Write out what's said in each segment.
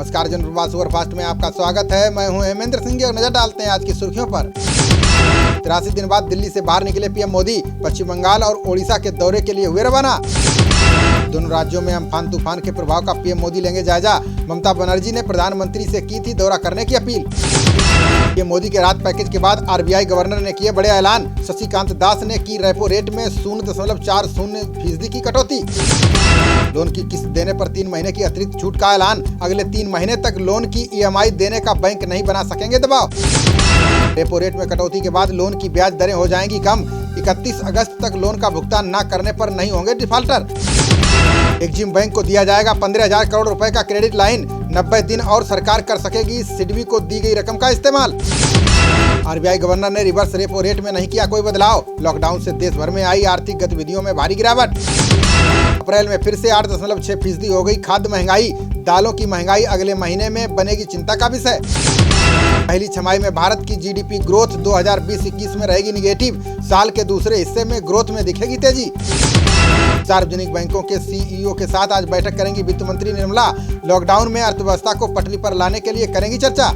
नमस्कार, जनप्रवाद सुपरफास्ट में आपका स्वागत है। मैं हूं हेमेंद्र सिंह और नजर डालते हैं आज की सुर्खियों पर। 83 दिन बाद दिल्ली से बाहर निकले पीएम मोदी, पश्चिम बंगाल और ओडिशा के दौरे के लिए हुए रवाना। दोनों राज्यों में अम्फान तूफान के प्रभाव का पीएम मोदी लेंगे जायजा। ममता बनर्जी ने प्रधानमंत्री से की थी दौरा करने की अपील। पीएम मोदी के राहत पैकेज के बाद आरबीआई गवर्नर ने किए बड़े ऐलान। शशिकांत दास ने की रेपो रेट में 0.40% की कटौती। लोन की किस्त देने पर 3 महीने की अतिरिक्त छूट का ऐलान। अगले 3 महीने तक लोन की ईएमआई देने का बैंक नहीं बना सकेंगे दबाव। रेपो रेट में कटौती के बाद लोन की ब्याज दरें हो जाएंगी कम। 31 अगस्त तक लोन का भुगतान न करने पर नहीं होंगे डिफाल्टर। एक्जिम बैंक को दिया जाएगा 15,000 करोड़ रुपए का क्रेडिट लाइन। 90 दिन और सरकार कर सकेगी सिडबी को दी गई रकम का इस्तेमाल। आरबीआई गवर्नर ने रिवर्स रेपो रेट में नहीं किया कोई बदलाव। लॉकडाउन से देश भर में आई आर्थिक गतिविधियों में भारी गिरावट। अप्रैल में फिर से 8.6% हो गई खाद्य महंगाई। दालों की महंगाई अगले महीने में बनेगी चिंता का विषय। पहली छमाही में भारत की जीडीपी ग्रोथ 2020-21 में रहेगी निगेटिव। साल के दूसरे हिस्से में ग्रोथ में दिखेगी तेजी। सार्वजनिक बैंकों के सीईओ के साथ आज बैठक करेंगी वित्त मंत्री निर्मला। लॉकडाउन में अर्थव्यवस्था को पटरी पर लाने के लिए करेंगी चर्चा।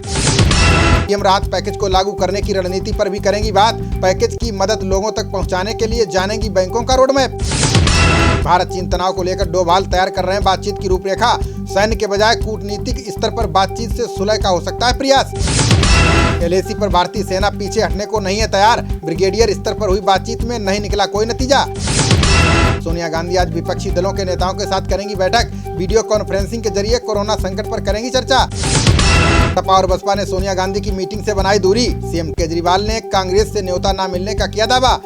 पीएम राहत पैकेज को लागू करने की रणनीति पर भी करेंगी बात। पैकेज की मदद लोगों तक पहुंचाने के लिए जानेंगी बैंकों का रोडमैप। भारत चीन तनाव को लेकर डोभाल तैयार कर रहे हैं बातचीत की रूपरेखा। सैन्य के बजाय कूटनीतिक स्तर पर बातचीत से सुलह का हो सकता है प्रयास। एलएसी पर भारतीय सेना पीछे हटने को नहीं है तैयार। ब्रिगेडियर स्तर पर हुई बातचीत में नहीं निकला कोई नतीजा। सोनिया गांधी आज विपक्षी दलों के नेताओं के साथ करेंगी बैठक। वीडियो कॉन्फ्रेंसिंग के जरिए कोरोना संकट पर करेंगी चर्चा। सपा और बसपा ने सोनिया गांधी की मीटिंग से बनाई दूरी। सीएम केजरीवाल ने कांग्रेस से न्योता न मिलने का किया दावा।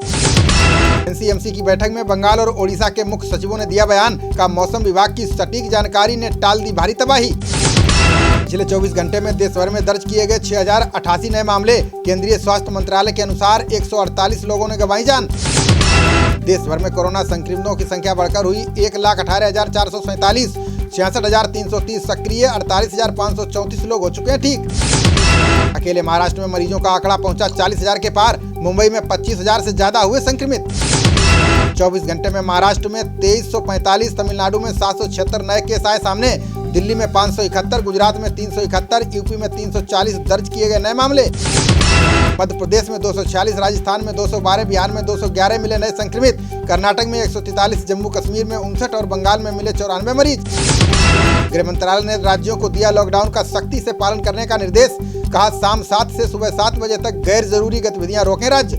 एनसीएमसी की बैठक में बंगाल और ओडिशा के मुख्य सचिवों ने दिया बयान। का मौसम विभाग की सटीक जानकारी ने टाल दी भारी तबाही। पिछले 24 घंटे में देश भर में दर्ज किए गए 6,088 नए मामले। केंद्रीय स्वास्थ्य मंत्रालय के अनुसार 148 लोगों ने गंवाई जान। देश भर में कोरोना संक्रमितों की संख्या बढ़कर हुई 1,18,447। 66,330 सक्रिय, 48,534 लोग हो चुके हैं ठीक। अकेले महाराष्ट्र में मरीजों का आंकड़ा पहुंचा 40,000 के पार। मुंबई में 25,000 से ज्यादा हुए संक्रमित। 24 घंटे में महाराष्ट्र में 2345, तमिलनाडु में 776 नए केस आए सामने। दिल्ली में 571, गुजरात में 371, यूपी में 340 दर्ज किए गए नए मामले। मध्य प्रदेश में 246, राजस्थान में 212, बिहार में 211 मिले नए संक्रमित। कर्नाटक में 143, जम्मू कश्मीर में 59 और बंगाल में मिले 94 मरीज। गृह मंत्रालय ने राज्यों को दिया लॉकडाउन का सख्ती से पालन करने का निर्देश। कहा शाम 7 से सुबह 7 बजे तक गैर जरूरी गतिविधियां रोकें राज्य।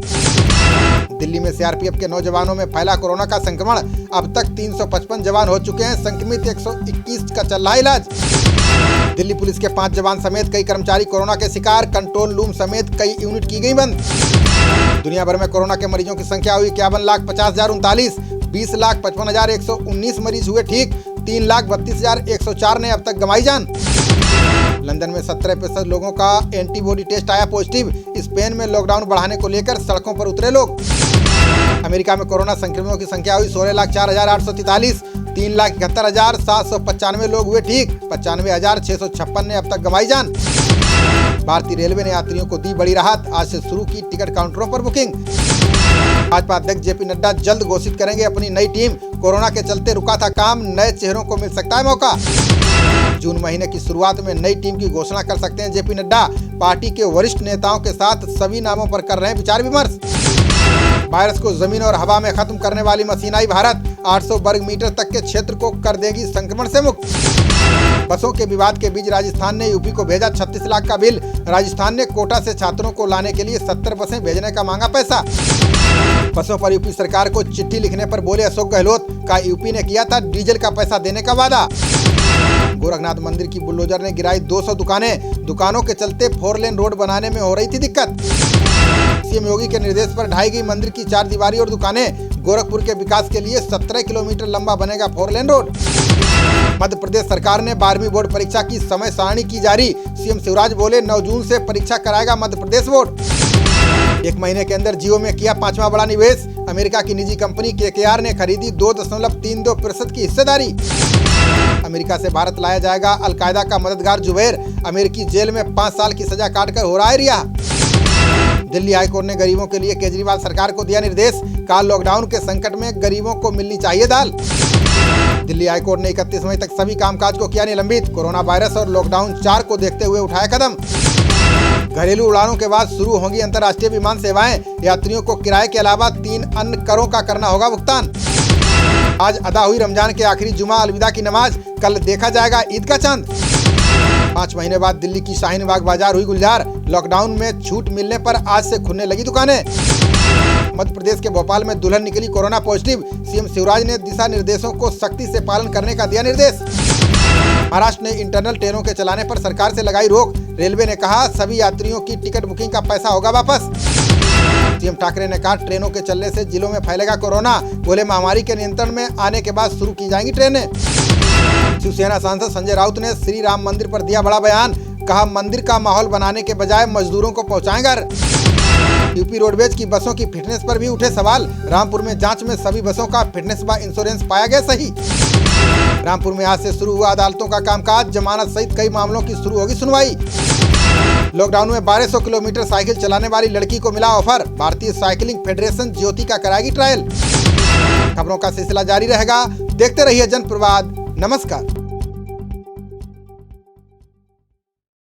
दिल्ली में सीआरपीएफ के 9 जवानों में फैला कोरोना का संक्रमण। अब तक 355 जवान हो चुके हैं संक्रमित। 121 का चल रहा इलाज। दिल्ली पुलिस के 5 जवान समेत कई कर्मचारी कोरोना के शिकार। कंट्रोल रूम समेत कई यूनिट की गई बंद। दुनिया भर में कोरोना के मरीजों की संख्या हुई 51,50,039। 20,55,119 मरीज हुए ठीक। 3,32,104 ने अब तक गंवाई जान। लंदन में 17% लोगों का एंटीबॉडी टेस्ट आया पॉजिटिव। स्पेन में लॉकडाउन बढ़ाने को लेकर सड़कों पर उतरे लोग। अमेरिका में कोरोना संक्रमितों की संख्या हुई 16,04,843। 3,71,795 लोग हुए ठीक। 95,656 ने अब तक गंवाई जान। भारतीय रेलवे ने यात्रियों को दी बड़ी राहत। आज से शुरू की टिकट काउंटरों पर बुकिंग। भाजपा अध्यक्ष जेपी नड्डा जल्द घोषित करेंगे अपनी नई टीम। कोरोना के चलते रुका था काम, नए चेहरों को मिल सकता है मौका। जून महीने की शुरुआत में नई टीम की घोषणा कर सकते हैं जेपी नड्डा। पार्टी के वरिष्ठ नेताओं के साथ सभी नामों पर कर रहे हैं विचार विमर्श। वायरस को जमीन और हवा में खत्म करने वाली मशीन आई भारत। 800 वर्ग मीटर तक के क्षेत्र को कर देगी संक्रमण से मुक्त। बसों के विवाद के बीच राजस्थान ने यूपी को भेजा 36 लाख का बिल। राजस्थान ने कोटा से छात्रों को लाने के लिए 70 बसें भेजने का मांगा पैसा। बसों पर यूपी सरकार को चिट्ठी लिखने पर बोले अशोक गहलोत। का यूपी ने किया था डीजल का पैसा देने का वादा। गोरखनाथ मंदिर की बुलडोजर ने गिराई 200 दुकानें। दुकानों के चलते 4 लेन रोड बनाने में हो रही थी दिक्कत। सीएम योगी के निर्देश पर ढाई गई मंदिर की 4 दीवारी और दुकानें। गोरखपुर के विकास के लिए 17 किलोमीटर लंबा बनेगा 4 लेन रोड। मध्य प्रदेश सरकार ने 12वीं बोर्ड परीक्षा की समय सारणी की जारी। सीएम शिवराज बोले 9 जून से परीक्षा कराएगा मध्य प्रदेश बोर्ड। 1 महीने के अंदर जियो में किया 5वां बड़ा निवेश। अमेरिका की निजी कंपनी KKR ने खरीदी 2.32% की हिस्सेदारी। अमेरिका से भारत लाया जाएगा अलकायदा का मददगार जुबैर। अमेरिकी जेल में 5 साल की सजा काटकर हो रहा है रिहा। दिल्ली हाईकोर्ट ने गरीबों के लिए केजरीवाल सरकार को दिया निर्देश। कहा लॉकडाउन के संकट में गरीबों को मिलनी चाहिए दाल। दिल्ली हाईकोर्ट ने 31 मई तक सभी कामकाज को किया निलंबित। कोरोना वायरस और लॉकडाउन 4 को देखते हुए उठाया कदम। घरेलू उड़ानों के बाद शुरू होंगी अंतर्राष्ट्रीय विमान सेवाएं। यात्रियों को किराए के अलावा 3 अन्य करों का करना होगा भुगतान। आज अदा हुई रमजान के आखिरी जुमा अलविदा की नमाज। कल देखा जाएगा ईद का चांद। 5 महीने बाद दिल्ली की शाहीन बाग बाजार हुई गुलजार। लॉकडाउन में छूट मिलने पर आज से खुलने लगी दुकानें। मध्य प्रदेश के भोपाल में दुल्हन निकली कोरोना पॉजिटिव। सीएम शिवराज ने दिशा निर्देशों को सख्ती से पालन करने का दिया निर्देश। महाराष्ट्र ने इंटरनल ट्रेनों के चलाने पर सरकार से लगाई रोक। रेलवे ने कहा सभी यात्रियों की टिकट बुकिंग का पैसा होगा वापस। सीएम ठाकरे ने कहा ट्रेनों के चलने से जिलों में फैलेगा कोरोना। बोले महामारी के नियंत्रण में आने के बाद शुरू की जाएंगी ट्रेनें। शिवसेना सांसद संजय राउत ने श्री राम मंदिर पर दिया बड़ा बयान। कहा मंदिर का माहौल बनाने के बजाय मजदूरों को पहुंचाएं घर। यूपी रोडवेज की बसों की फिटनेस पर भी उठे सवाल। रामपुर में जांच में सभी बसों का फिटनेस व इंश्योरेंस पाया गया सही। रामपुर में आज से शुरू हुआ अदालतों का कामकाज। जमानत सहित कई मामलों की शुरू होगी सुनवाई। लॉकडाउन में 1200 किलोमीटर साइकिल चलाने वाली लड़की को मिला ऑफर। भारतीय साइकिलिंग फेडरेशन ज्योति का कराएगी ट्रायल। खबरों का सिलसिला जारी रहेगा। देखते रहिए जनप्रवाद। नमस्कार।